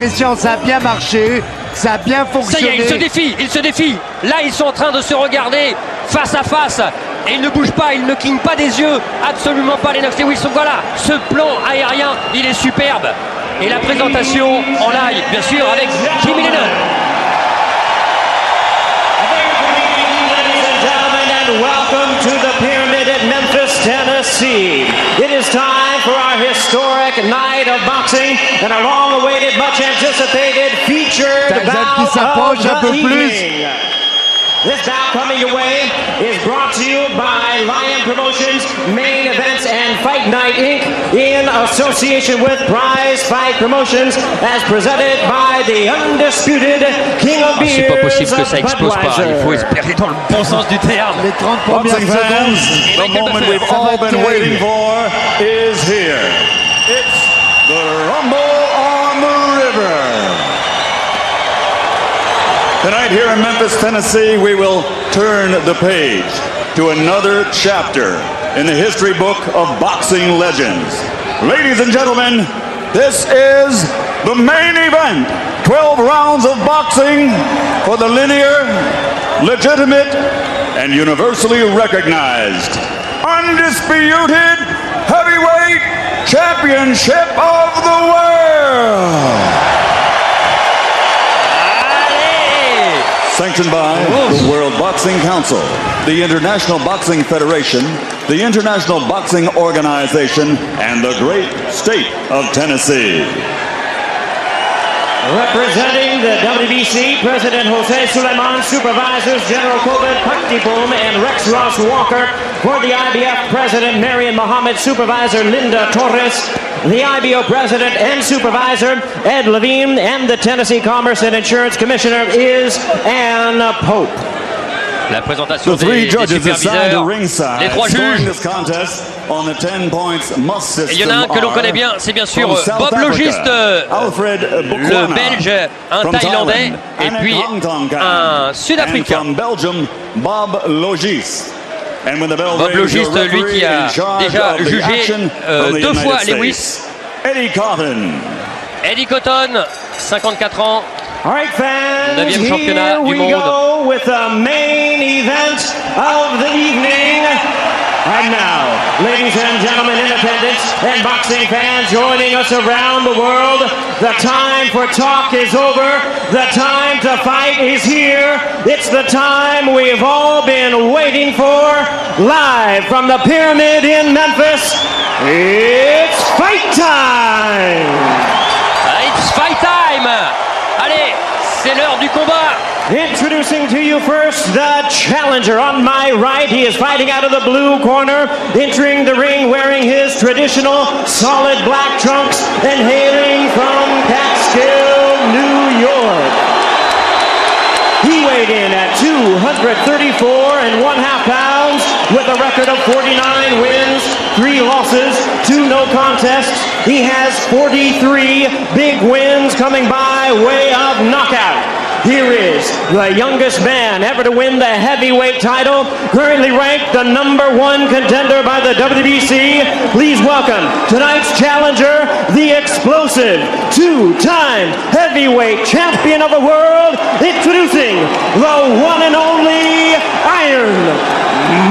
Christian, ça a bien marché, ça a bien fonctionné. Ça y est, il se défie. Là, ils sont en train de se regarder face à face. Et ils ne bougent pas, ils ne clignent pas des yeux. Absolument pas, Lennox Lewis. Donc voilà, ce plan aérien, il est superbe. Et la présentation en live, bien sûr, avec Jimmy Lennon. Welcome to the Pyramid at Memphis, Tennessee. It is time for our historic night of boxing and our long-awaited, much-anticipated featured bout of the evening. This bout coming your way is brought to you by Lion Promotions, Main Events and Fight Night Inc. in association with Prize Fight Promotions, as presented by the undisputed King of Beers. C'est pas possible que ça explose pas. Il faut espérer dans le bon sens du terme. Les 30 premières secondes. The moment we've all been waiting for is here. It's the Rumble on the River. Tonight here in Memphis, Tennessee, we will turn the page to another chapter in the history book of boxing legends. Ladies and gentlemen, this is the main event. 12 rounds of boxing for the linear, legitimate, and universally recognized, undisputed heavyweight championship of the world. Sanctioned by the World Boxing Council, the International Boxing Federation, the International Boxing Organization, and the great state of Tennessee. Representing the WBC, President Jose Sulaiman, Supervisors General Kobe Paktiboom and Rex Ross Walker. For the IBF President Marion Muhammad, Supervisor Linda Torres. The IBO President and Supervisor Ed Levine, and the Tennessee Commerce and Insurance Commissioner is Ann Pope. La présentation des superviseurs, les trois juges. Et il y en a un que l'on connaît bien, c'est bien sûr Bob Logist, le Belge, un Thaïlandais et puis un Sud-Africain. Bob Logist, lui qui a déjà jugé 2 fois Lewis. Eddie Cotton, 54 ans. All right, fans, 9e championnat here du we monde. go with the main event of the evening. And now, ladies and gentlemen, independents and boxing fans joining us around the world, the time for talk is over. The time to fight is here. It's the time we've all been waiting for. Live from the Pyramid in Memphis, it's fight time! It's fight time! Allez, c'est l'heure du combat. Introducing to you first the challenger on my right. He is fighting out of the blue corner, entering the ring wearing his traditional solid black trunks and hailing from Catskill, New York. He weighed in at 234.5 pounds with a record of 49 wins, 3 losses, 2 no contests. He has 43 big wins coming by way of knockout. Here is the youngest man ever to win the heavyweight title, currently ranked the #1 contender by the WBC. Please welcome tonight's challenger, the explosive 2-time heavyweight champion of the world, introducing the one and only Iron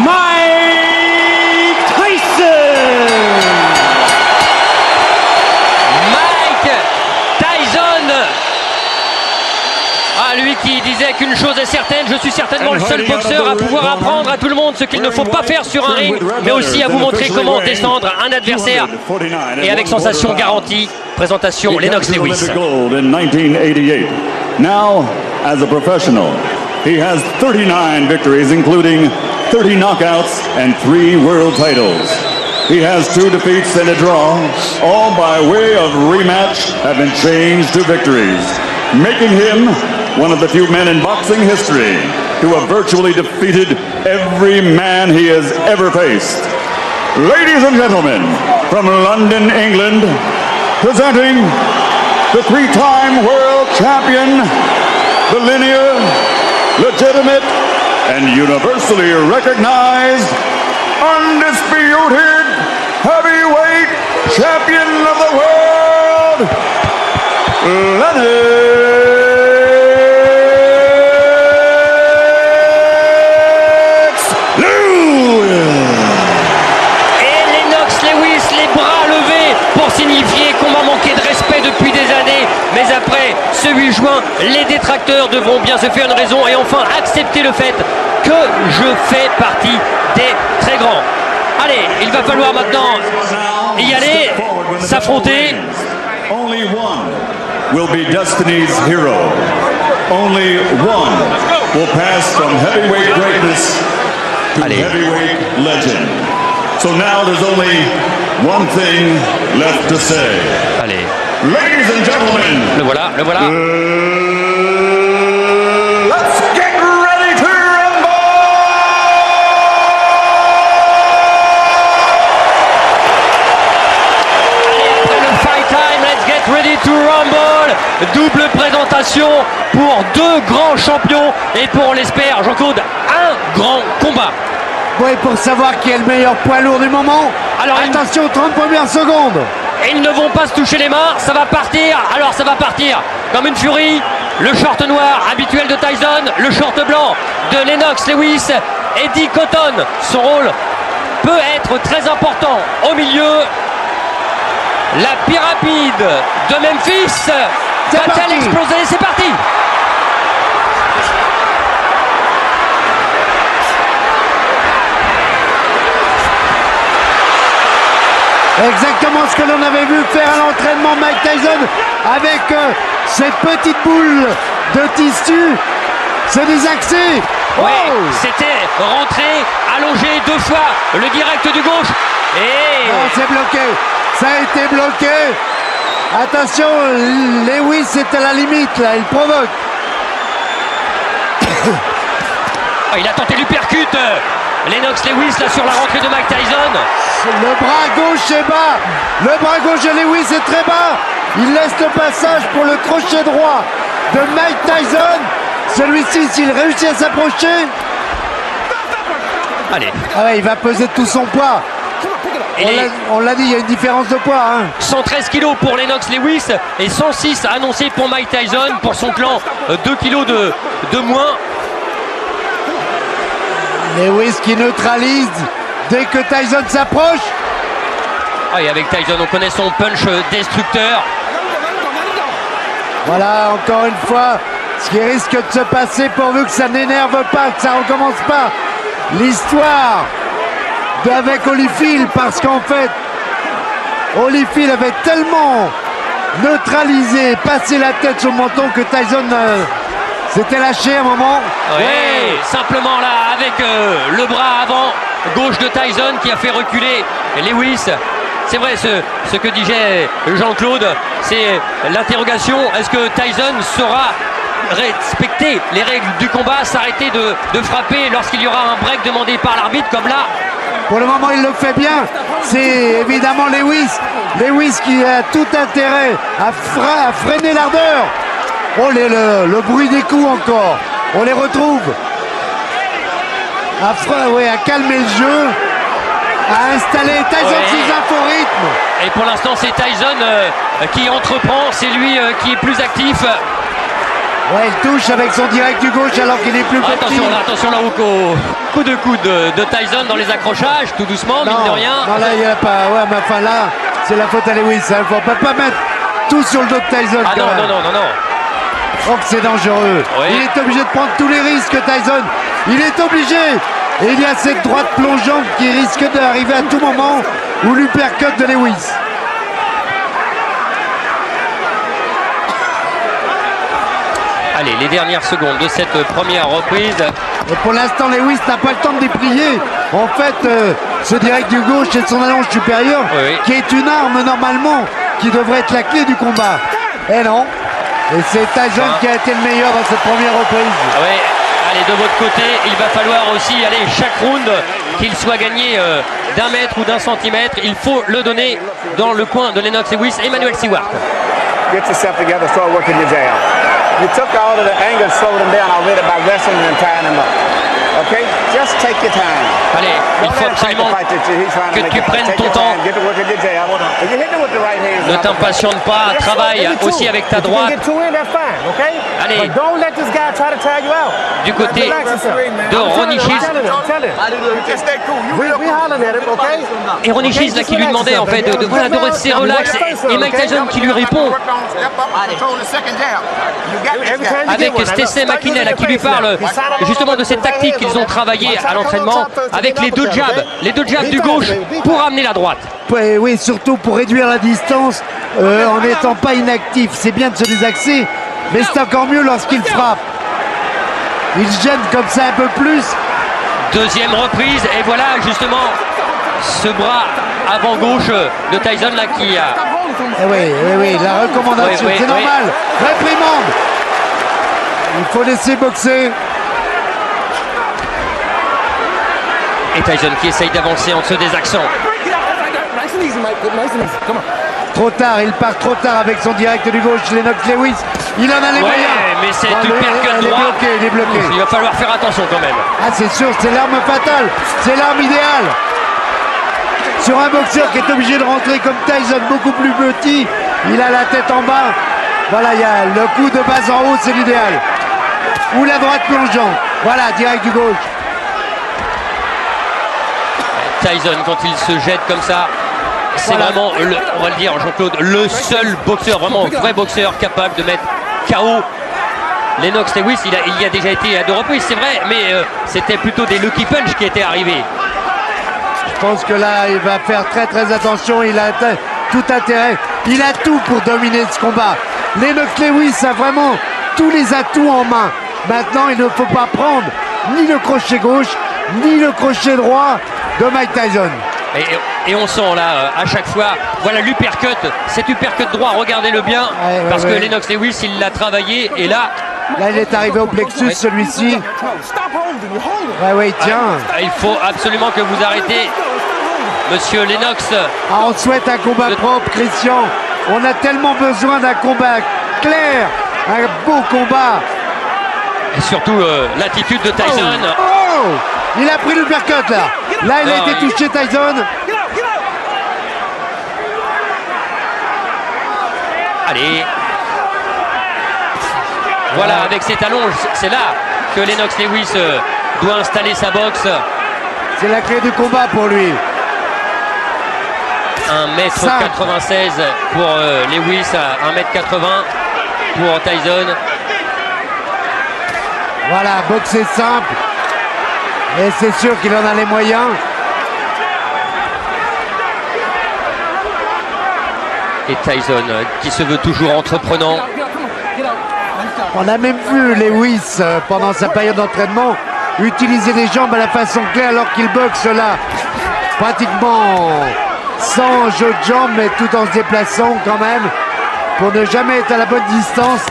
Mike Tyson. Mike Tyson. Ah, lui qui disait qu'une chose est certaine, je suis certainement le seul boxeur à pouvoir apprendre à tout le monde ce qu'il ne faut pas faire sur un ring, mais aussi à vous montrer comment descendre un adversaire. Et avec sensation garantie, présentation Lennox Lewis. Now, as a professional, he has 39 victories, including 30 knockouts and 3 world titles. He has 2 defeats and a draw, all by way of rematch have been changed to victories, making him one of the few men in boxing history to have virtually defeated every man he has ever faced. Ladies and gentlemen, from London, England, presenting the 3-time world champion, the linear, legitimate, and universally recognized, undisputed heavyweight champion of the world, signifier qu'on m'a manqué de respect depuis des années, mais après ce 8 juin, les détracteurs devront bien se faire une raison et enfin accepter le fait que je fais partie des très grands. Allez, il va falloir maintenant y aller, s'affronter. Only one will be Destiny's hero. Only one will pass from heavyweight greatness to heavyweight legend. So now there's only one thing left to say. Allez. Ladies and gentlemen. Le voilà, le voilà. Let's get ready to rumble! Allez, après le fight time, let's get ready to rumble. Double présentation pour deux grands champions et pour, on l'espère, Jean-Claude, un grand combat. Oui, pour savoir qui est le meilleur poids lourd du moment. Alors, attention, 30 premières secondes. Ils ne vont pas se toucher les mains, ça va partir. Alors ça va partir comme une furie. Le short noir habituel de Tyson, le short blanc de Lennox Lewis, Eddie Cotton. Son rôle peut être très important au milieu. La pyramide de Memphis va-t-elle exploser? C'est parti. Exactement ce que l'on avait vu faire à l'entraînement Mike Tyson avec cette petite boule de tissu. C'est des accès. Oui, c'était rentré, allongé deux fois, le direct du gauche. Et non, c'est bloqué. Ça a été bloqué. Attention, Lewis est à la limite là, il provoque. Il a tenté l'uppercut. Lennox Lewis là sur la rentrée de Mike Tyson. Le bras gauche est bas. Le bras gauche de Lewis est très bas. Il laisse le passage pour le crochet droit de Mike Tyson. Celui-ci, s'il réussit à s'approcher. Allez. Ah ouais, il va peser tout son poids. On l'a dit, il y a une différence de poids. 113 kg pour Lennox Lewis et 106 annoncé pour Mike Tyson. Pour son clan, 2 kg de moins. Lewis qui neutralise dès que Tyson s'approche. Ah, et avec Tyson, on connaît son punch destructeur. Voilà, encore une fois, ce qui risque de se passer pourvu que ça n'énerve pas, que ça ne recommence pas. L'histoire avec Holyfield, parce qu'en fait, Holyfield avait tellement neutralisé, passé la tête sur le menton que Tyson s'était lâché à un moment. Oui, ouais. Simplement là, avec le bras avant gauche de Tyson qui a fait reculer Lewis. C'est vrai ce que disait Jean-Claude, c'est l'interrogation, est-ce que Tyson saura respecter les règles du combat, s'arrêter de frapper lorsqu'il y aura un break demandé par l'arbitre comme là? Pour le moment il le fait bien, c'est évidemment Lewis qui a tout intérêt à freiner l'ardeur. Oh le bruit des coups encore, on les retrouve. À calmer le jeu, à installer Tyson sous un faux rythme. Et pour l'instant c'est Tyson qui entreprend, c'est lui qui est plus actif. Ouais, il touche avec son direct du gauche alors qu'il est plus petit. Attention là au coup de coude de Tyson dans les accrochages, tout doucement, mine de rien. Non, là il n'y a pas. Ouais, mais enfin là, c'est la faute à Lewis. Hein. On ne peut pas mettre tout sur le dos de Tyson. Ah non. Oh, que c'est dangereux. Oui. Il est obligé de prendre tous les risques, Tyson. Il est obligé. Et il y a cette droite plongeante qui risque d'arriver à tout moment ou l'uppercut de Lewis. Allez, les dernières secondes de cette première reprise. Et pour l'instant, Lewis n'a pas le temps de déplier. En fait, ce direct du gauche et son allonge supérieure, qui est une arme normalement, qui devrait être la clé du combat. Et non. Et c'est Tyson qui a été le meilleur dans cette première reprise. Oui, allez, de votre côté, il va falloir aussi, chaque round, qu'il soit gagné d'un mètre ou d'un centimètre, il faut le donner dans le coin de Lennox Lewis. Emmanuel Stewart. Get yourself together, start working your jab. You took all of the anger, slowed him down already by wrestling and tying him up. Okay? Just take your time. Allez, il faut absolument que tu prennes ton temps. Ne t'impatiente pas, travaille aussi avec ta droite. Allez, du côté de Ronnie Shields. Et Ronnie Shields là qui lui demandait en fait de rester relax, et Mike Tyson qui lui répond avec Stacey McKinney là qui lui parle justement de cette tactique qu'ils ont travaillé à l'entraînement avec les deux jabs du gauche pour amener la droite. Oui, surtout pour réduire la distance en n'étant pas inactif. C'est bien de se désaxer, mais c'est encore mieux lorsqu'il frappe. Il gêne comme ça un peu plus. Deuxième reprise, et voilà justement ce bras avant gauche de Tyson là qui a... Oui, la recommandation, c'est normal. Réprimande. Il faut laisser boxer. Et Tyson qui essaye d'avancer en se désaxant. Trop tard, il part trop tard avec son direct du gauche, Lennox Lewis. Il en a les moyens. Mais c'est uppercut droit. Il est bloqué. Il va falloir faire attention quand même. Ah, c'est sûr, c'est l'arme fatale. C'est l'arme idéale. Sur un boxeur qui est obligé de rentrer comme Tyson, beaucoup plus petit, il a la tête en bas. Voilà, il y a le coup de base en haut, c'est l'idéal. Ou la droite plongeante. Voilà, direct du gauche. Tyson, quand il se jette comme ça, c'est vraiment, on va le dire, Jean-Claude, le seul boxeur, vraiment vrai boxeur capable de mettre KO Lennox Lewis. Il y a déjà été à 2 reprises, c'est vrai, mais c'était plutôt des lucky punch qui étaient arrivés. Je pense que là, il va faire très attention. Il a tout intérêt. Il a tout pour dominer ce combat. Lennox Lewis a vraiment tous les atouts en main. Maintenant, il ne faut pas prendre ni le crochet gauche, ni le crochet droit de Mike Tyson. Et on sent là, à chaque fois, voilà l'uppercut, cet uppercut droit, regardez-le bien, parce que Lennox Lewis, il l'a travaillé, et là... Là, il est arrivé au plexus, celui-ci. Oui, tiens. Il faut absolument que vous arrêtez, monsieur Lennox. Ah, on souhaite un combat propre, Christian. On a tellement besoin d'un combat clair, un beau combat. Et surtout, l'attitude de Tyson. Oh, il a pris l'uppercut, là. Là, il a été touché, Tyson. Allez. Voilà, avec ses talons, c'est là que Lennox Lewis doit installer sa boxe. C'est la clé du combat pour lui. 1m96 pour Lewis, 1m80 pour Tyson. Voilà, boxer simple. Et c'est sûr qu'il en a les moyens. Et Tyson qui se veut toujours entreprenant. On a même vu Lewis pendant sa période d'entraînement utiliser les jambes à la façon claire alors qu'il boxe là. Pratiquement sans jeu de jambes, mais tout en se déplaçant quand même pour ne jamais être à la bonne distance.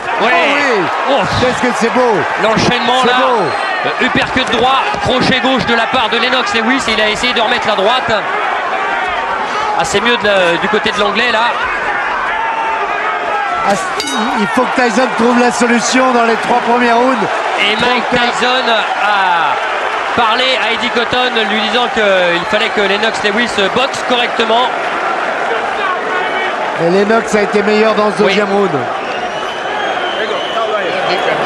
Qu'est-ce que c'est beau. L'enchaînement là. Uppercut droit, crochet gauche de la part de Lennox Lewis. Il a essayé de remettre la droite. Ah, c'est mieux du côté de l'anglais là. Il faut que Tyson trouve la solution dans les 3 premiers rounds. Et Mike Tyson a parlé à Eddie Cotton lui disant qu'il fallait que Lennox Lewis boxe correctement. Et Lennox a été meilleur dans ce deuxième round.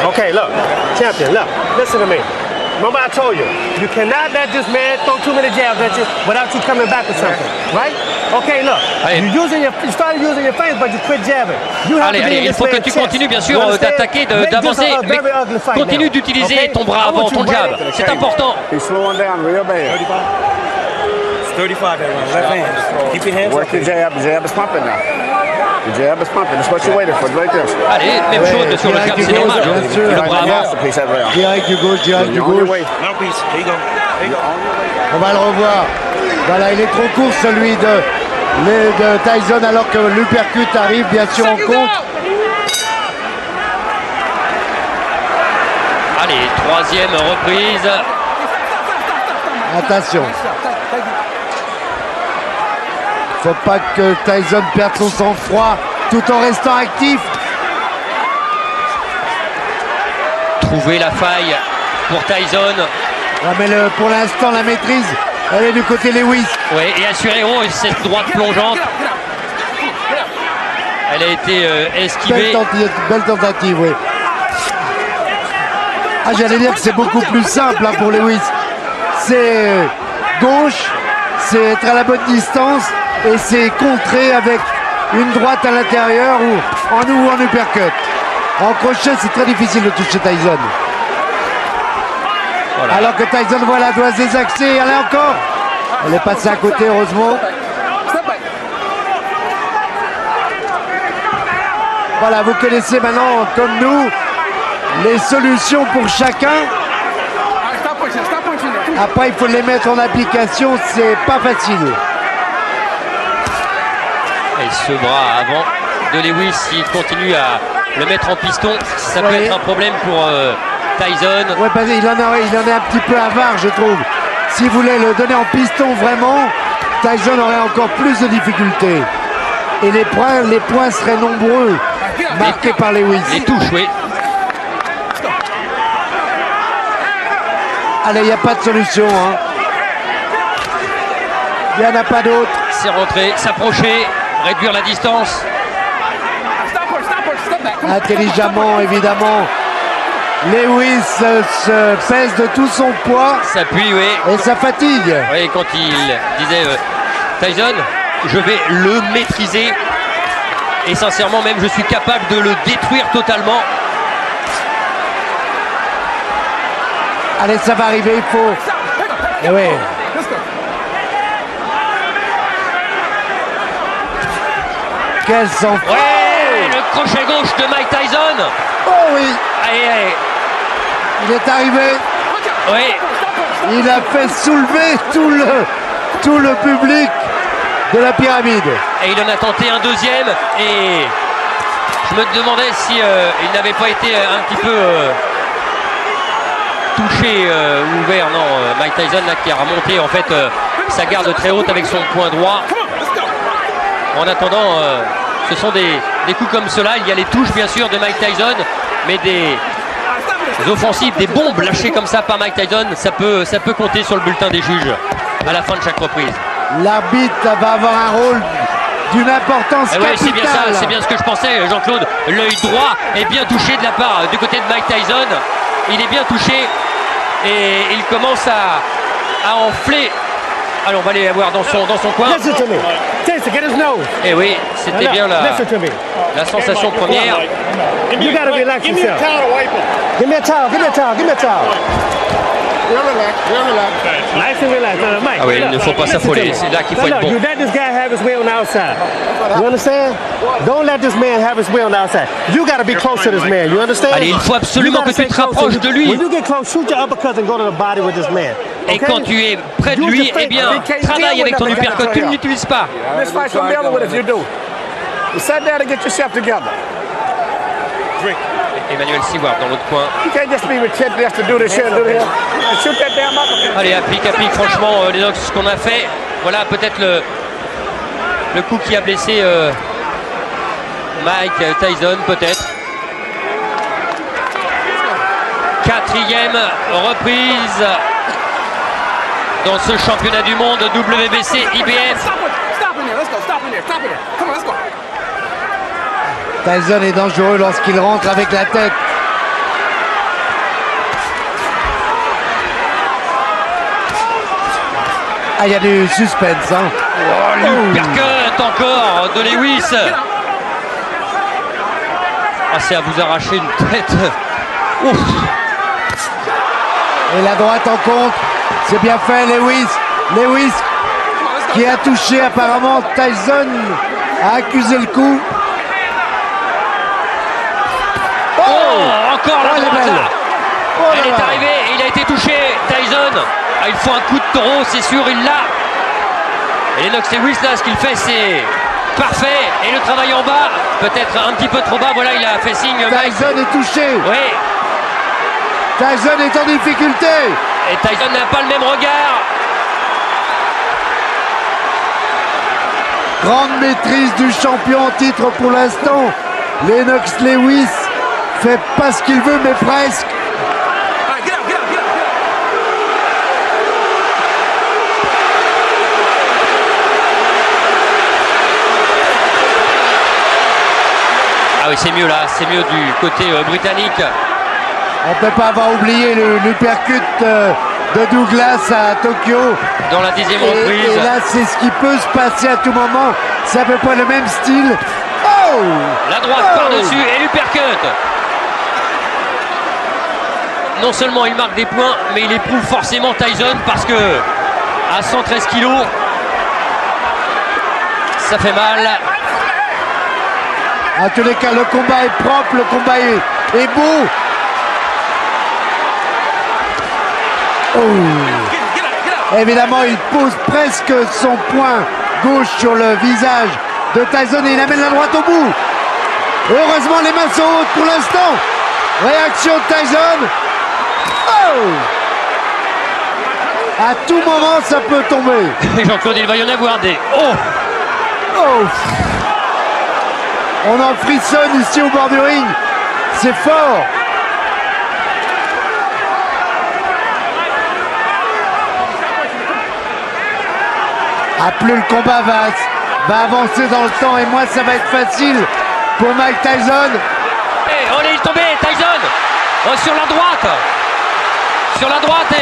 Okay, look, champion, look, listen to me. Remember I told you, you cannot let this man throw too many jabs at you without you coming back with something, right? Okay, look, you started using your feints, but you quit jabbing. Allez, il faut que tu continues bien sûr d'attaquer, d'avancer, mais continue d'utiliser ton bras avant, ton jab. C'est important. He's slowing down real bad. 35 left hand. Keep your hands Work your jab. Jab is pumping now. The jab is pumping. That's what you waited for. Like this. Allez, même chose sur le jab, c'est normal. Le bras avant. Direct du gauche, direct du gauche. On va le revoir. Voilà, il est trop court celui de Tyson alors que l'uppercut arrive bien sûr en compte. Allez, 3e reprise. Attention. Faut pas que Tyson perde son sang-froid tout en restant actif. Trouver la faille pour Tyson. Ouais, mais pour l'instant, la maîtrise, elle est du côté Lewis. Oui, et assuré, oh, cette droite plongeante. Elle a été esquivée. Belle tentative, oui. Ah, j'allais dire que c'est beaucoup plus simple hein, pour Lewis. C'est gauche, c'est être à la bonne distance et c'est contrer avec une droite à l'intérieur ou en uppercut. En crochet, c'est très difficile de toucher Tyson. Voilà. Alors que Tyson, voilà, doit se désaxer. Elle est encore. Elle est passée à côté, heureusement. Voilà, vous connaissez maintenant, comme nous, les solutions pour chacun. Après, il faut les mettre en application, c'est pas facile. Et ce bras avant de Lewis, s'il continue à le mettre en piston, ça peut être un problème pour Tyson. Ouais, il en est un petit peu avare, je trouve. S'il voulait le donner en piston vraiment, Tyson aurait encore plus de difficultés. Et les points seraient nombreux, marqués par Lewis. Les touches, oui. Allez, il n'y a pas de solution. Hein. Il n'y en a pas d'autre. C'est rentré, s'approcher, réduire la distance. Intelligemment, évidemment. Lewis se pèse de tout son poids. S'appuie, oui. Et ça fatigue. Oui, quand il disait Tyson, je vais le maîtriser. Et sincèrement, même, je suis capable de le détruire totalement. Allez, ça va arriver, il faut. Et oui. Quel sang-froid. Ouais, le crochet gauche de Mike Tyson. Oh oui. Allez, allez. Il est arrivé. Oui. Il a fait soulever tout le public de la pyramide. Et il en a tenté un deuxième. Et je me demandais si il n'avait pas été un petit peu touché ou ouvert. Non, Mike Tyson là, qui a remonté en fait sa garde très haute avec son poing droit. En attendant, ce sont des coups comme cela. Il y a les touches bien sûr de Mike Tyson, mais des offensives, des bombes lâchées comme ça par Mike Tyson, ça peut compter sur le bulletin des juges à la fin de chaque reprise. L'arbitre va avoir un rôle d'une importance capitale. Ouais, c'est bien ça, c'est bien ce que je pensais, Jean-Claude. L'œil droit est bien touché de la part du côté de Mike Tyson. Il est bien touché et il commence à enfler. Alors on va aller voir dans son coin. Et oui, c'était bien la sensation première. You gotta relax yourself. Give me a towel, give me a towel, give me a towel. Nice and relaxed. Mike, ah oui, il ne faut pas s'affoler, c'est là qu'il faut être bon. You let this guy have his way on the outside. You understand? Don't let this man have his way on the outside. You gotta be close to this man, you understand? Allez, il faut absolument que tu te rapproches de lui. When you get close, shoot your uppercut and go to the body with this man. Et quand tu es près de lui, eh bien, travaille avec ton uppercut, tu ne l'utilises pas. Emmanuel Seward dans l'autre coin. Allez, applique, franchement, Lennox, ce qu'on a fait. Voilà peut-être le coup qui a blessé Mike Tyson, peut-être. 4e reprise dans ce championnat du monde WBC IBF. Tyson est dangereux lorsqu'il rentre avec la tête. Ah, il y a du suspense, hein. Oh, l'uppercut encore de Lewis. Ah, c'est à vous arracher une tête. Ouf. Et la droite en contre. C'est bien fait, Lewis. Lewis qui a touché apparemment. Tyson a accusé le coup. Encore la droite là. Elle est arrivée, il a été touché, Tyson. Ah, il faut un coup de taureau, c'est sûr, il l'a. Et Lennox Lewis là, ce qu'il fait, c'est parfait. Et le travail en bas, peut-être un petit peu trop bas. Voilà, il a fait signe. Tyson est touché. Oui. Tyson est en difficulté. Et Tyson n'a pas le même regard. Grande maîtrise du champion en titre pour l'instant. Lennox Lewis fait pas ce qu'il veut, mais presque. Ah oui, c'est mieux là, c'est mieux du côté britannique. On ne peut pas avoir oublié l'uppercut de Douglas à Tokyo. Dans la 10e reprise. Et là, c'est ce qui peut se passer à tout moment. C'est à peu près le même style. Oh! La droite par-dessus et l'uppercut. Non seulement il marque des points, mais il éprouve forcément Tyson parce que à 113 kilos, ça fait mal. En tous les cas, le combat est propre, le combat est beau. Oh. Évidemment, il pose presque son poing gauche sur le visage de Tyson et il amène la droite au bout. Heureusement, les mains sont hautes pour l'instant. Réaction de Tyson. Oh! À tout moment, ça peut tomber. Jean-Claude, il va y en avoir des... Oh! Oh! On en frissonne ici au bord du ring. C'est fort. Ah, plus le combat va avancer dans le temps et moins ça va être facile pour Mike Tyson. Et on est tombé, Tyson sur la droite. Sur la droite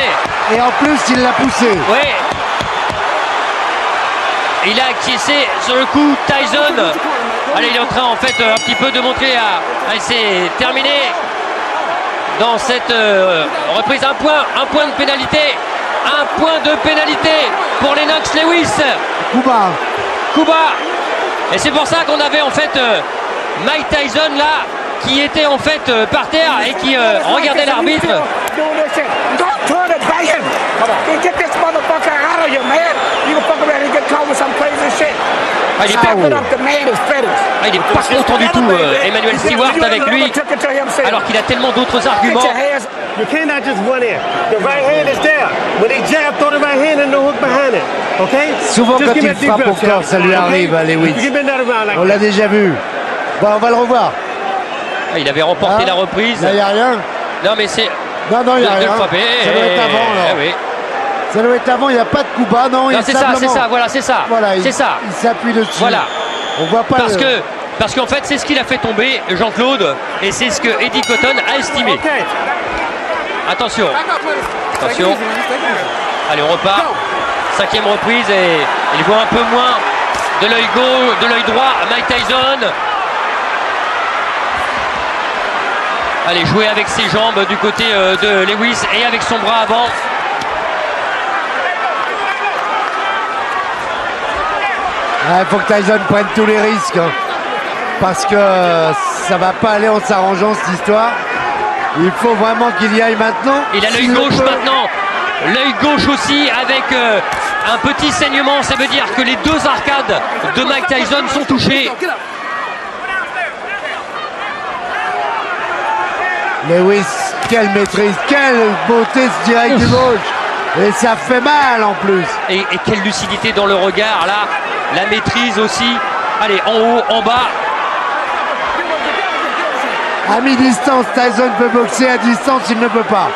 et en plus il l'a poussé. Oui. Il a acquiescé sur le coup, Tyson. Allez, il est en train en fait un petit peu de montrer à c'est terminé dans cette reprise. Un point de pénalité. Un point de pénalité pour Lennox Lewis. Kuba. Et c'est pour ça qu'on avait en fait Mike Tyson là qui était en fait par terre et qui regardait l'arbitre. Il est pas content du tout, Emmanuel Stewart avec lui, alors qu'il a tellement d'autres arguments. You cannot just run in. The right hand is there. When he jab, throw the right hand and the hook behind it. Okay? Souvent quand il frappe au corps, ça lui arrive à Lewis. On l'a déjà vu. Bon, on va le revoir. Il avait remporté la reprise. Là, il n'y a rien. Non, mais c'est... Non, il n'y a rien. Ça doit être avant, là. Oui. Ça doit être avant, il n'y a pas de coup bas, non, c'est ça, voilà, c'est ça. Voilà, c'est ça. Il s'appuie dessus. Voilà. On voit pas parce qu'en fait, c'est ce qu'il a fait tomber Jean-Claude et c'est ce que Eddie Cotton a estimé. Attention. Allez, on repart. 5e reprise et il voit un peu moins de l'œil gauche, de l'œil droit. Mike Tyson. Allez, jouer avec ses jambes du côté de Lewis et avec son bras avant. Il faut que Tyson prenne tous les risques hein, parce que ça va pas aller en s'arrangeant cette histoire. Il faut vraiment qu'il y aille maintenant. Il a l'œil gauche maintenant. L'œil gauche aussi avec un petit saignement. Ça veut dire que les deux arcades de Mike Tyson sont touchées. Lewis, quelle maîtrise, quelle beauté ce direct du gauche. Et ça fait mal en plus. Et quelle lucidité dans le regard là. La maîtrise aussi. Allez, en haut, en bas. À mi-distance, Tyson peut boxer. À distance, il ne peut pas.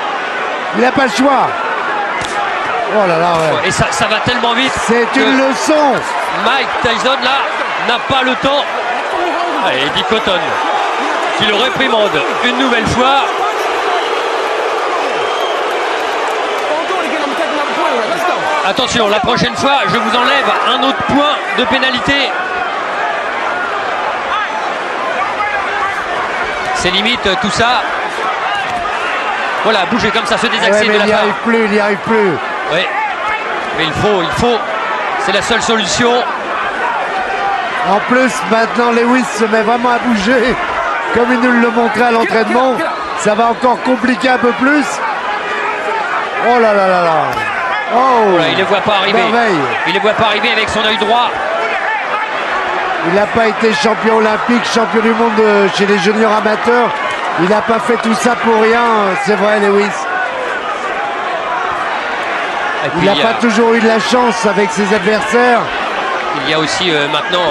Il n'a pas le choix. Oh là là, ouais. Et ça va tellement vite. C'est une leçon. Mike Tyson, là, n'a pas le temps. Allez, Eddie Cotton, qui le réprimande une nouvelle fois. Attention, la prochaine fois, je vous enlève un autre point de pénalité. C'est limite tout ça. Voilà, bouger comme ça, se désaxer de la part. Il n'y arrive plus. Oui, mais il faut. C'est la seule solution. En plus, maintenant, Lewis se met vraiment à bouger. Comme il nous le montrait à l'entraînement. Ça va encore compliquer un peu plus. Oh là là là là. Oh, voilà, il ne les voit pas arriver. Merveille. Il ne les voit pas arriver avec son œil droit. Il n'a pas été champion olympique, champion du monde chez les juniors amateurs. Il n'a pas fait tout ça pour rien, c'est vrai, Lewis. Il n'a pas toujours eu de la chance avec ses adversaires. Il y a aussi maintenant,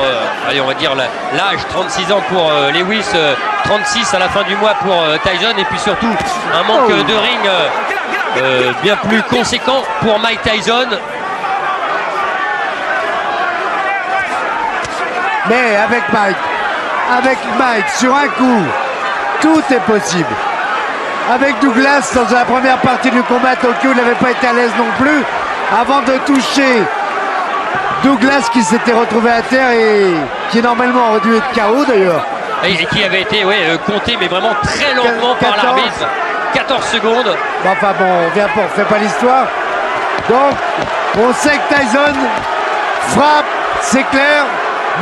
allez, on va dire l'âge, 36 ans pour Lewis, 36 à la fin du mois pour Tyson. Et puis surtout, un manque de ring bien plus conséquent pour Mike Tyson. Mais avec Mike, avec Mike sur un coup. Tout est possible. Avec Douglas, dans la première partie du combat, Tokyo n'avait pas été à l'aise non plus. Avant de toucher Douglas qui s'était retrouvé à terre et qui normalement aurait dû être KO d'ailleurs. Et qui avait été compté, mais vraiment très lentement par l'arbitre. 14 secondes. Enfin bon, on fait pas l'histoire. Donc, on sait que Tyson frappe, c'est clair,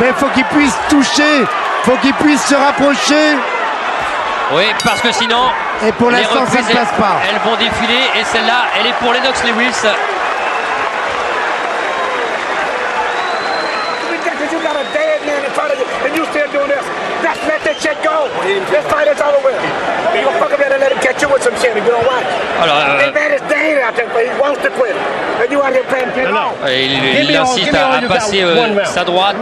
mais il faut qu'il puisse toucher, il faut qu'il puisse se rapprocher. Oui, parce que sinon, et pour l'instant, ça ne se passe pas. Elles vont défiler et celle-là, elle est pour Lennox Lewis. Il incite à passer sa droite.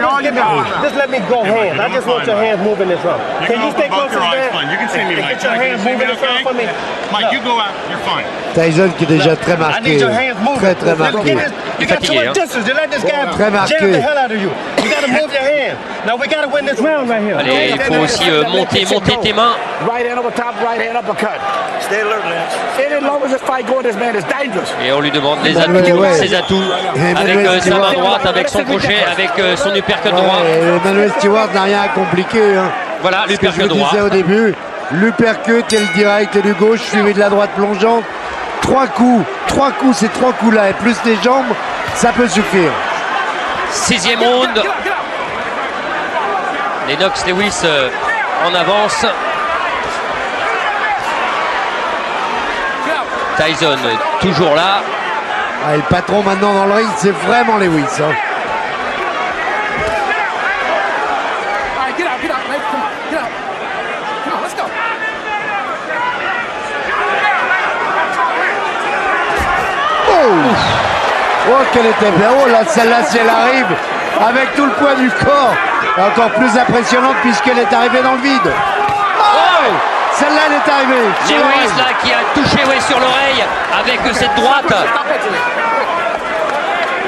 Just let me go hands. I just want your hands moving this round. Can you stay close to that? You can see me like Get your hands moving this round for me. Mike, you go out, you're fine. Tyson qui est déjà très marqué, très marqué. You got too much distance. You let this guy jam the hell out of you. You got to move your hand. Now we got to win this round right here. Allez, il faut aussi monter tes mains. Right hand over top, right hand uppercut. Stay alert, Lance. As long as this fight going, this man is dangerous. Et on lui demande les atouts, ses atouts, avec sa main droite, avec son crochet, avec son uppercut droit. Emmanuel Stewart n'a rien à compliquer. Hein. Voilà, l'uppercut droit. Je disais au début, l'uppercut et le direct et du gauche suivi de la droite plongeante. Trois coups, ces trois coups-là et plus les jambes, ça peut suffire. 6e round. Lennox Lewis en avance. Tyson toujours là. Ah, et le patron maintenant dans le ring, c'est vraiment Lewis. Hein. Oh, qu'elle était bien. Oh là, celle-là, si elle arrive avec tout le poids du corps, encore plus impressionnante puisqu'elle est arrivée dans le vide. Oh, celle-là, elle est arrivée. Lewis là qui a touché sur l'oreille avec cette droite.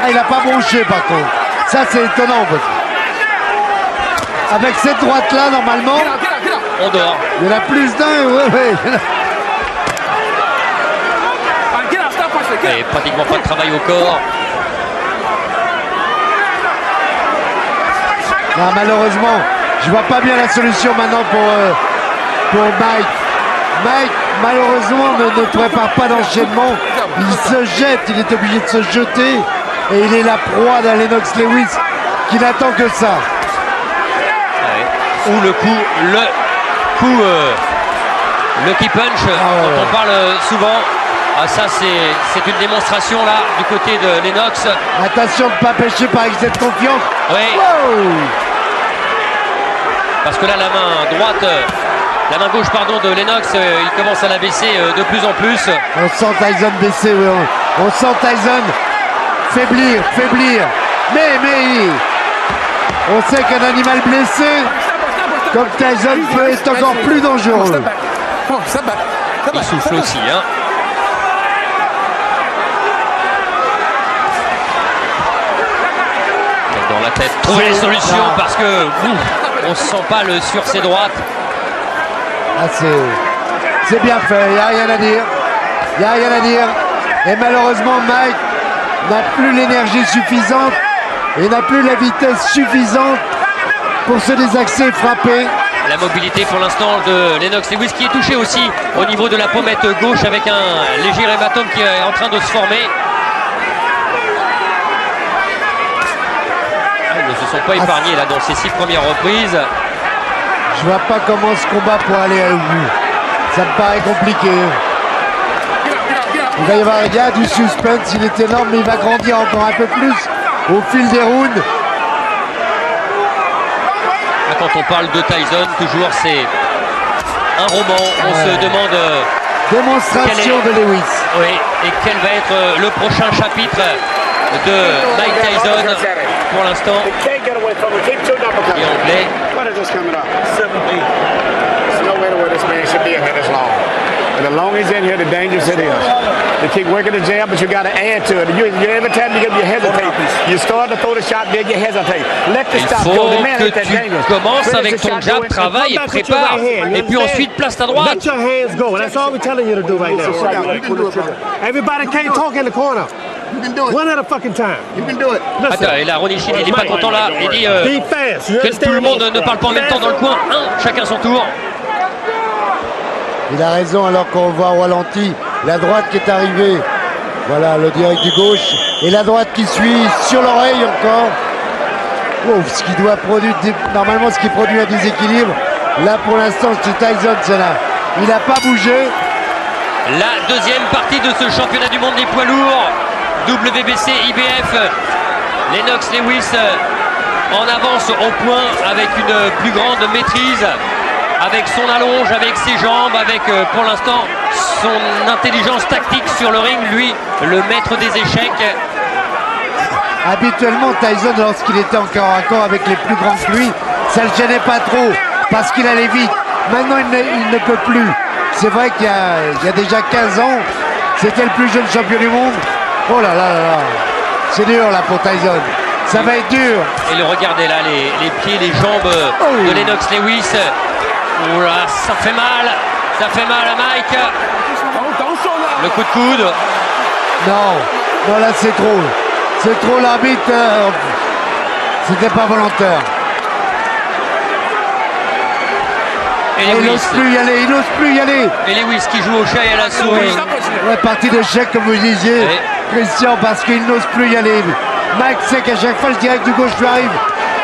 Ah, il n'a pas bronché par contre. Ça, c'est étonnant. Avec cette droite-là, normalement, on dort. Il y en a plus d'un. Ouais. Et pratiquement pas de travail au corps. Non, malheureusement, je vois pas bien la solution maintenant pour Mike. Mike, malheureusement, ne prépare pas d'enchaînement. Il se jette, il est obligé de se jeter. Et il est la proie d'un Lennox Lewis qui n'attend que ça. Ouais. Ou le lucky punch dont on parle souvent. Ah, ça c'est une démonstration là du côté de Lennox. Attention de ne pas pêcher par excès de confiance. Oui. Wow. Parce que là la main gauche de Lennox, il commence à la baisser de plus en plus. On sent Tyson baisser, oui. On sent Tyson faiblir. Mais on sait qu'un animal blessé comme Tyson peut être encore plus dangereux. Il souffle aussi, hein. Dans la tête, trouver les solutions parce que on se sent pas sur ses droites. Ah, c'est bien fait, il n'y a rien à dire. Et malheureusement, Mike n'a plus l'énergie suffisante et n'a plus la vitesse suffisante pour se désaxer et frapper. La mobilité pour l'instant de Lennox Lewis qui est touché aussi au niveau de la pommette gauche avec un léger hématome qui est en train de se former. Ils ne se sont pas épargnés là dans ces 6 premières reprises. Je vois pas comment ce combat pourrait aller au bout. Ça me paraît compliqué. Il va y avoir du suspense, il est énorme, mais il va grandir encore un peu plus au fil des rounds. Quand on parle de Tyson, toujours c'est un roman. On se demande démonstration de Lewis. Oui, et quel va être le prochain chapitre de Mike Tyson. Pour l'instant, et anglais. And the longer he's in here, the dangerous it is. They keep working the jab, but you got to add to it. Every time you hesitate, you start to throw the shot, then you hesitate. Let the stop go. The man ain't that dangerous. Tu commences avec ton jab, travaille et prépare. Et puis ensuite, place ta droite. Let your hands go. That's all we're telling you to do right now. Everybody can't talk in the corner. You can do it. One at a fucking time. You can do it. Attends, et là, Ronnie Shin, il n'est pas content là. Il dit que tout le monde ne parle pas en même temps dans le coin. Chacun son tour. Il a raison alors qu'on voit au ralenti la droite qui est arrivée. Voilà le direct du gauche. Et la droite qui suit sur l'oreille encore. Oh, ce qui doit produire, normalement ce qui produit un déséquilibre. Là pour l'instant c'est Tyson, c'est là. Il n'a pas bougé. La deuxième partie de ce championnat du monde des poids lourds. WBC IBF. Lennox Lewis en avance au point avec une plus grande maîtrise. Avec son allonge, avec ses jambes, avec pour l'instant son intelligence tactique sur le ring, lui, le maître des échecs. Habituellement, Tyson, lorsqu'il était encore à corps avec les plus grands que lui, ça ne le gênait pas trop parce qu'il allait vite. Maintenant, il ne peut plus. C'est vrai qu'il y a déjà 15 ans, c'était le plus jeune champion du monde. Oh là là là là, c'est dur là pour Tyson. Ça va être dur. Et le regardez là, les pieds, les jambes de Lennox Lewis. Oula, ça fait mal à Mike. Le coup de coude. Non, là c'est trop l'arbitre. C'était pas volontaire. Et il n'ose plus y aller, Et Lewis qui joue au chat et à la souris. Ouais, partie d'échec comme vous disiez, Christian, parce qu'il n'ose plus y aller. Mike sait qu'à chaque fois le direct du gauche lui arrive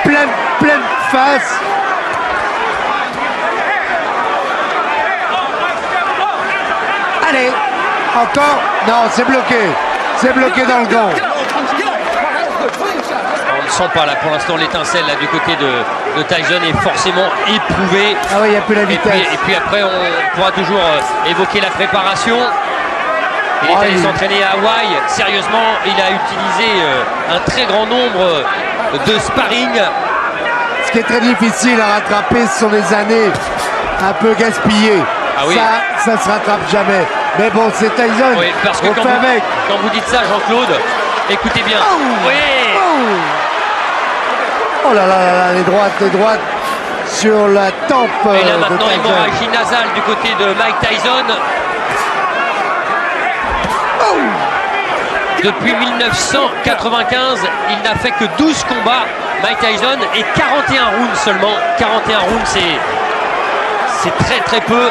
pleine face. Allez, encore. Non, c'est bloqué dans le gant. On ne sent pas là pour l'instant l'étincelle là du côté de Tyson est forcément éprouvé. Ah oui, il n'y a plus la vitesse. Et puis après on pourra toujours évoquer la préparation. Il est allé s'entraîner à Hawaï. Sérieusement, il a utilisé un très grand nombre de sparring. Ce qui est très difficile à rattraper, ce sont les années un peu gaspillées. Ah oui. Ça se rattrape jamais. Mais bon, c'est Tyson. Oui, parce que quand vous dites ça, Jean-Claude, écoutez bien. Oui. Oh là là là là, les droites sur la tempe. Et là maintenant, hémorragie nasale du côté de Mike Tyson. Depuis 1995, il n'a fait que 12 combats, Mike Tyson, et 41 rounds seulement. 41 rounds, c'est très peu.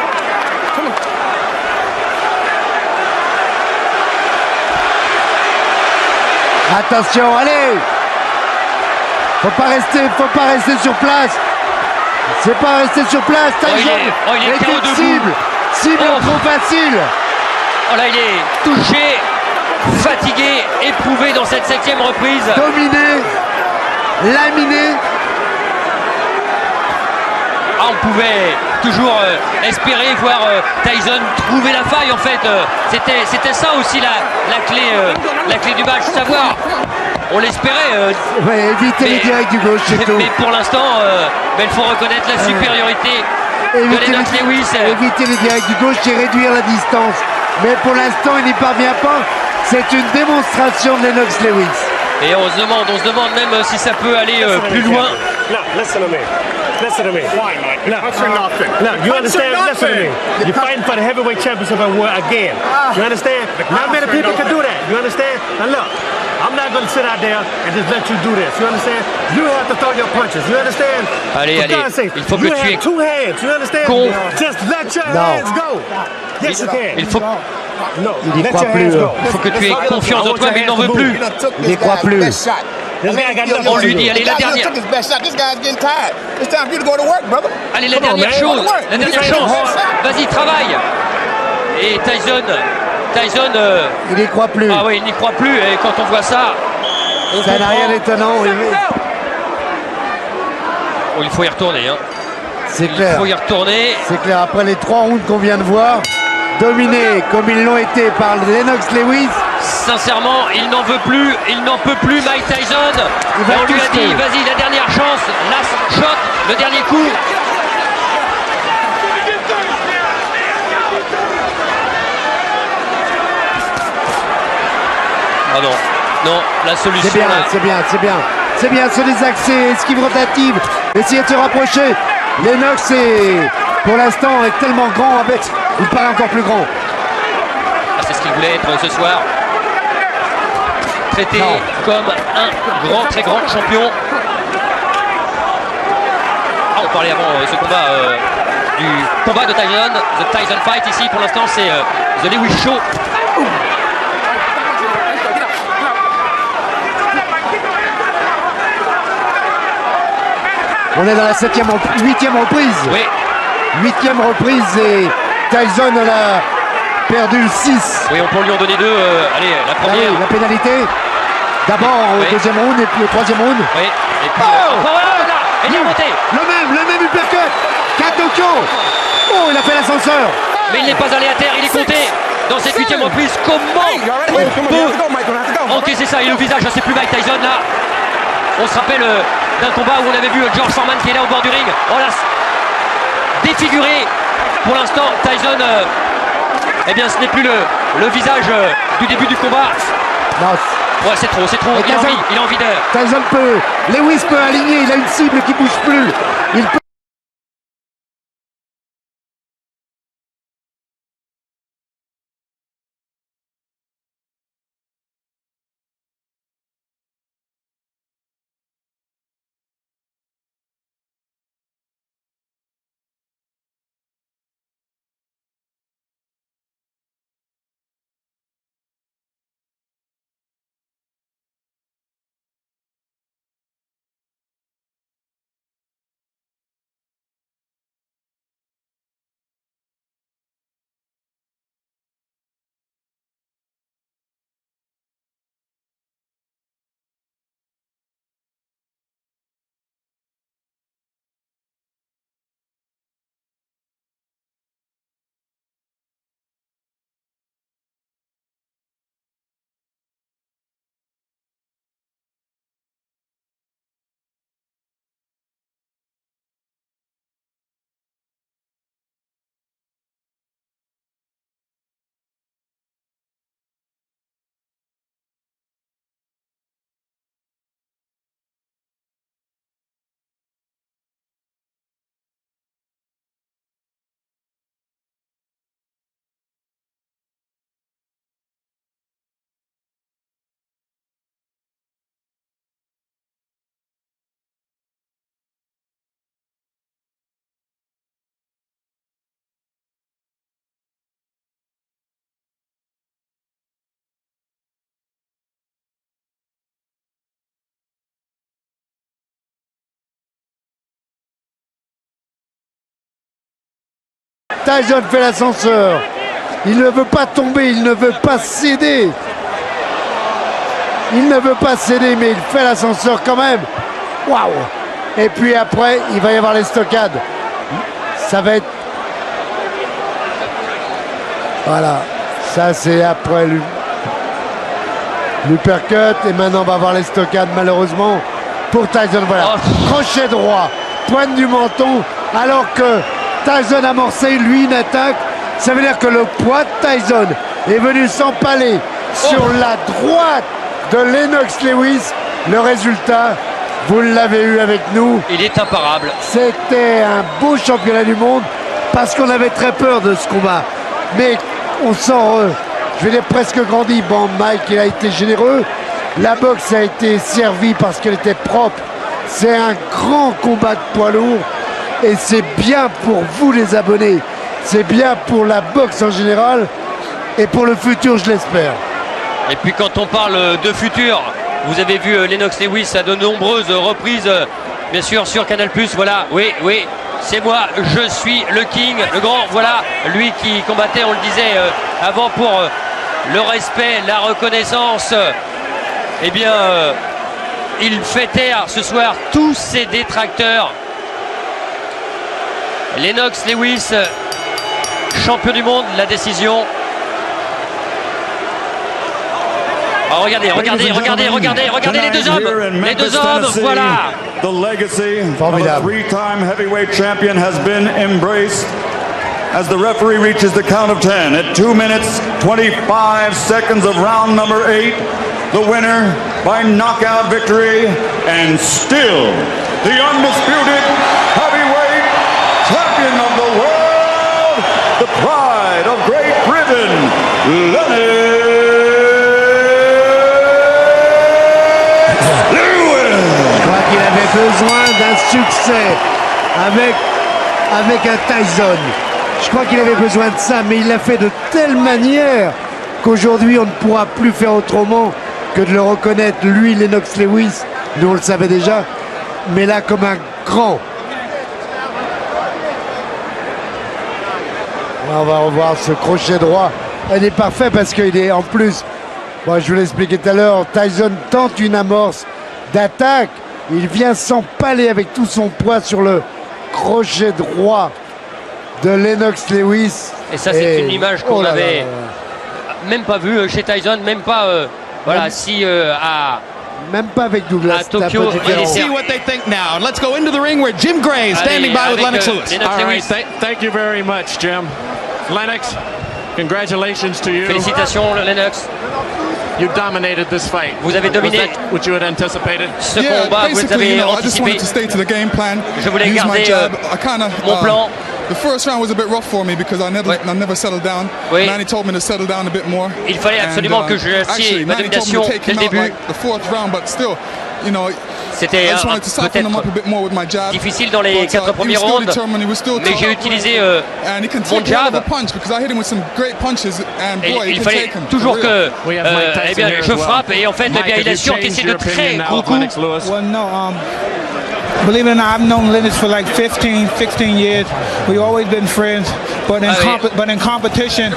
Attention, allez! Faut pas rester sur place. C'est pas rester sur place, Tyson. Il est KO debout. Cible trop facile. Oh là, il est touché, fatigué, éprouvé dans cette 7e reprise. Dominé, laminé. On pouvait toujours espérer voir Tyson trouver la faille en fait. C'était ça aussi la clé du match, savoir. On l'espérait. Éviter les directs du gauche, c'est tout. Mais pour l'instant, il faut reconnaître la supériorité de Lennox Lewis. Éviter les directs du gauche et réduire la distance. Mais pour l'instant, il n'y parvient pas. C'est une démonstration de Lennox Lewis. Et on se demande même si ça peut aller plus loin. Listen to me. Why, Mike? Look, Punch or nothing. Look, you understand? Listen to me. You're fighting for the heavyweight championship again. You understand? Not many people can do that. You understand? Now look, I'm not going to sit out there and just let you do this. You understand? You have to throw your punches. You understand? Allez, il faut que you tu aies have two hands. You understand? Just let your hands go. Yes, you can. Il faut. No, il n'y croit plus. Il faut que tu aies confiance en toi, mais il n'en veut plus. Il n'y croit plus. On lui dit, allez, la dernière. Allez, la dernière chose, la dernière chance. Vas-y, travaille. Et Tyson, il n'y croit plus. Ah oui, il n'y croit plus. Et quand on voit ça, ça n'a rien d'étonnant. Oh, il faut y retourner. Hein. C'est clair. Il faut y retourner. C'est clair. Après les 3 rounds qu'on vient de voir, dominés comme ils l'ont été par Lennox Lewis. Sincèrement, il n'en veut plus, il n'en peut plus, Mike Tyson. Et on lui a dit, vas-y, la dernière chance, last shot, le dernier coup. Ah non, non, la solution C'est bien, là. c'est bien, c'est bien. C'est bien, se désaxer, esquive rotative, essayer de se rapprocher. Lennox est, pour l'instant, est tellement grand, avec, il paraît encore plus grand. Ah, c'est ce qu'il voulait être ce soir. Traité comme un grand, très grand champion. Ah, on parlait avant ce combat du combat de Tyson, The Tyson Fight. Ici, pour l'instant, c'est The Lewis Show. On est dans la 8e reprise. Oui. 8e reprise et Tyson en a perdu 6. Oui, on peut lui en donner 2. Allez, la première. La pénalité. D'abord au deuxième round et puis au troisième round. Oui. Et puis, là, il est remonté. Le même uppercut. Katoko. Oh, il a fait l'ascenseur. Mais il n'est pas allé à terre, il est compté. Dans cette 8e reprise, comment on peut encaisser ça? Et le visage, c'est plus Mike Tyson là. On se rappelle d'un combat où on avait vu George Foreman qui est là au bord du ring. On l'a défiguré. Pour l'instant, Tyson, eh bien ce n'est plus le visage du début du combat. Non. Ouais, c'est trop. Il a envie de... Tyson peut... Lewis peut aligner, il a une cible qui bouge plus. Il peut... Tyson fait l'ascenseur. Il ne veut pas tomber, il ne veut pas céder. Il ne veut pas céder, mais il fait l'ascenseur quand même. Waouh! Et puis après, il va y avoir les stockades. Ça va être... Voilà. Ça, c'est après l'uppercut. Et maintenant, on va avoir les stockades, malheureusement, pour Tyson. Voilà. Crochet droit, pointe du menton, alors que Tyson a amorcé, lui, une attaque. Ça veut dire que le poids de Tyson est venu s'empaler sur la droite de Lennox Lewis. Le résultat, vous l'avez eu avec nous. Il est imparable. C'était un beau championnat du monde parce qu'on avait très peur de ce combat. Mais on sort, je vais dire, presque grandi. Bon, Mike, il a été généreux. La boxe a été servie parce qu'elle était propre. C'est un grand combat de poids lourd. Et c'est bien pour vous les abonnés, c'est bien pour la boxe en général et pour le futur, je l'espère. Et puis quand on parle de futur, vous avez vu Lennox Lewis à de nombreuses reprises, bien sûr sur Canal+, voilà, oui, c'est moi, je suis le King, le grand, voilà, lui qui combattait, on le disait avant, pour le respect, la reconnaissance. Eh bien, il fait taire ce soir tous ses détracteurs. Lennox Lewis, champion du monde, la décision. Oh, regardez les deux hommes. Les deux hommes, voilà. The legacy Formidable. of a three-time heavyweight champion has been embraced as the referee reaches the count of 10 at 2 minutes 25 seconds of round number 8. the winner by knockout victory and still the undisputed heavyweight champion of the world, the pride of Great Britain, Lennox Lewis. Je crois qu'il avait besoin d'un succès avec un Tyson. Je crois qu'il avait besoin de ça, mais il l'a fait de telle manière qu'aujourd'hui on ne pourra plus faire autrement que de le reconnaître, lui, Lennox Lewis, nous on le savait déjà, mais là comme un grand. On va revoir ce crochet droit. Elle est parfait parce qu'il est en plus, bon, je vous l'ai expliqué tout à l'heure, Tyson tente une amorce d'attaque, il vient s'empaler avec tout son poids sur le crochet droit de Lennox Lewis. Et ça c'est une image qu'on n'avait même pas vue chez Tyson, même pas voilà, si même pas avec Douglas. À Tokyo, let's see what they think now. Let's go into the ring where Jim Gray is standing by with Lennox Lewis. All right, thank you very much, Jim. Lennox, congratulations to you. Félicitations, Lennox. You dominated this fight. Vous avez dominé what you had anticipated. Ce combat, vous avez anticipé. Je voulais garder mon plan. The first round was a bit rough for me because I never settled down. Manny told me to settle down a bit more. Il fallait absolument que je signe ma domination dès le début. The fourth round, but still, you know, c'était peut-être difficile dans les 4 premiers rounds, mais j'ai utilisé mon jab. Et il fallait toujours que eh bien, je frappe et en fait eh bien, il a su encaisser de très gros coups. Believe it or not, I've known Lennox for like 15, 16 years. We've always been friends, but in competition,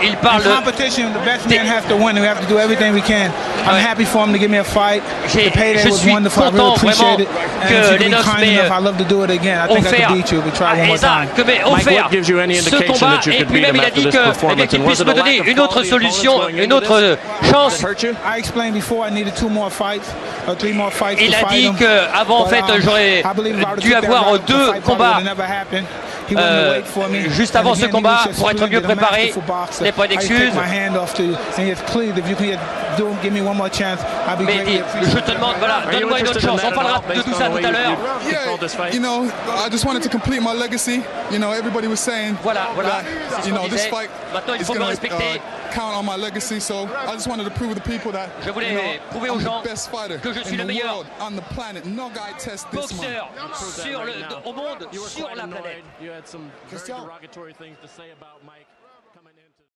il parle in competition, the best man has to win. We have to do everything we can. I'm happy for him to give me a fight. The payday was wonderful. I really appreciate it. And if you can be kind enough, I'd love to do it again. I think I could beat you. We try one more time. Offert ce combat et puis même il a dit qu'il puisse me donner une autre solution, une autre chance. I explained before I needed 2 more fights or 3 more fights. Il a dit qu'avant en fait j'aurais dû avoir 2 combats. Juste avant ce combat, pour être mieux préparé, ce n'est pas une excuse. Mais je te demande, voilà, donne-moi une autre chance. On parlera de tout ça tout à l'heure. You know, I just wanted to complete my legacy. You know, everybody was saying voilà, that, you know, this fight is going to count on my legacy. So I just wanted to prove to the people that je voulais prouver aux gens que je suis le meilleur boxeur au monde, sur la planète. You had some very derogatory things to say about Mike.